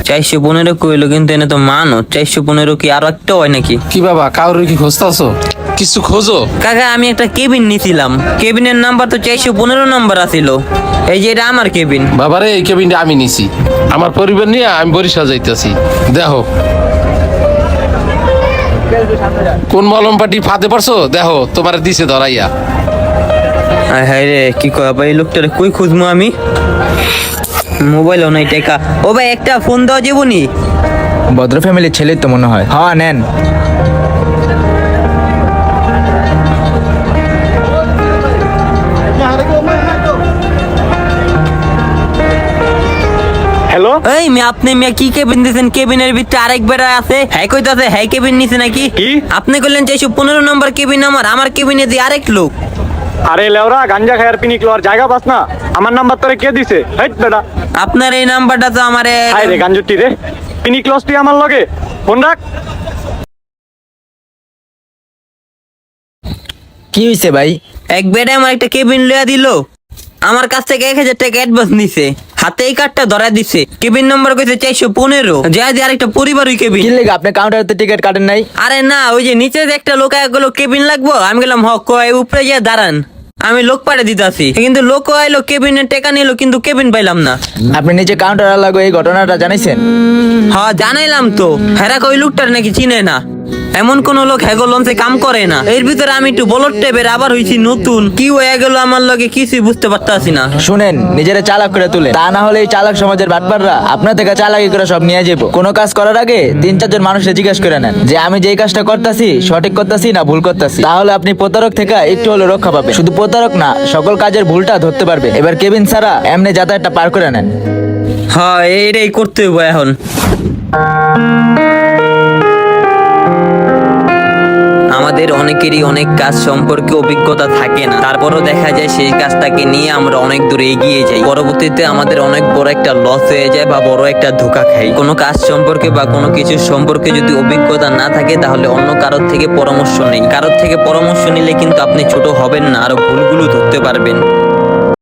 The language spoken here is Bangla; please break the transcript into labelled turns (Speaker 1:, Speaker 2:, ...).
Speaker 1: 415 কইলো, কিন্তু এনে তো মানো 415 কি আরো একটা হয় নাকি?
Speaker 2: কি বাবা, কাউরে কি খুঁজতাছো? কিছু খোঁজো?
Speaker 1: কাকা আমি একটা কেবিন নিছিলাম, কেবিনের নাম্বার তো 415 নাম্বার আছিল। এই যে এটা আমার কেবিন।
Speaker 2: বাবারে, এই কেবিনটা আমি নিছি, আমার পরিবার নিয়ে আমি বরিশাল যাইতেছি। দেখো কোন মলম পাটি ফাঁদে পড়ছো, দেখো তোমার দিছে ধরাইয়া।
Speaker 1: হায় রে, কি কয় ভাই, লোকটারে কই খুঁজবো আমি? মোবাইলও নাই টাকা। ও ভাই, একটা ফোন দেওয়া যাবনি?
Speaker 3: ভদ্র ফ্যামিলির ছেলে তো মনে হয়। হ্যাঁ নেন।
Speaker 4: হ্যালো,
Speaker 1: এই মেয়ে, আপনি মেয়ে কি কেবিন দিয়েছেন? কেবিনের ভিতরে আরেক বেড়া আছে, হ্যাঁ কইতাছে হ্যাঁ কেবিন নিছে নাকি?
Speaker 4: কি?
Speaker 1: আপনি কইলেন 415 নম্বর কেবিন আমার কেবিনে দিয়ে আরেক লোক।
Speaker 4: আরে লেওরা, গাঞ্জা খায়ার পিনিক লোয়ার জায়গা পাস না? আমার নাম্বার তোরে কে দিছে? হেট বেটা,
Speaker 1: আপনার এই নাম্বারটা তো আমারে।
Speaker 4: হাই রে গাঞ্জুটি রে, পিনিক লস তুই আমার লগে ফোন রাখ।
Speaker 3: কি হইছে ভাই?
Speaker 1: এক বেড়ে আমার একটা কেবিন লইয়া দিল, আমার কাছ থেকে 1000 টাকা অ্যাডভান্স নিছে, হাতে এই কার্ডটা ধরা দিছে, কেবিন নম্বর কইছে 415, যা দিয়ে আরেকটা পরিবারই কেবিন।
Speaker 3: কি লেগে আপনি কাউন্টারতে টিকিট কাটেন নাই?
Speaker 1: আরে না, ওই যে নিচে যে একটা লোক গেলো কেবিন লাগবো, আমি গেলাম হ কয় উপরে গিয়ে দাঁড়ান, আমি লোক পাঠিয়ে দিতেছি, কিন্তু লোক আইলো কেবিনের টাকা নিলো, কিন্তু কেবিন পাইলাম না।
Speaker 3: আপনি নিচে কাউন্টার লাগো এই ঘটনাটা জানাইছেন?
Speaker 1: হ্যাঁ জানাইলাম তো, হেরা কই লোকটার নাকি চিনে না, এমন কোন লোক হ্যাগো লঞ্চে কাম করে না। এর ভিতরে আমি একটু বলট টেপের আবার হইছি নতুন, কি হয়ে গেল আমার লগে কিছুই বুঝতে পারতাছি না।
Speaker 3: শুনেন, নিজেরা চালাক করে তুলে, তা না হলে এই চালাক সমাজের বাটপাররা আপনার থেকে চালাকি করে সব নিয়ে যাবো। কোনো কাজ করার আগে 3-4 জন মানুষের জিজ্ঞেস করে নেন যে আমি যেই কাজটা করতেছি সঠিক করতেছি না ভুল করতেছি, তাহলে আপনি প্রতারক থেকে একটু হলে রক্ষা পাবেন। শুধু প্রতারক না, সকল কাজের ভুলটা ধরতে পারবে। এবার কেবিন ছাড়া এমনি যাতায়াতটা পার করে নেন।
Speaker 1: হ্যাঁ এইটাই করতে হইব এখন। আমাদের অনেকেরই অনেক কাজ সম্পর্কে অভিজ্ঞতা থাকে না, তারপরও দেখা যায় সেই কাজটাকে নিয়ে আমরা অনেক দূরে এগিয়ে যাই, পরবর্তীতে আমাদের অনেক বড় একটা লস হয়ে যায় বা বড় একটা ধোঁকা খাই। কোনো কাজ সম্পর্কে বা কোনো কিছু সম্পর্কে যদি অভিজ্ঞতা না থাকে, তাহলে অন্য কারোর থেকে পরামর্শ নেই। কারোর থেকে পরামর্শ নিলে কিন্তু আপনি ছোট হবেন না, আরো ভুলগুলো ধরতে পারবেন।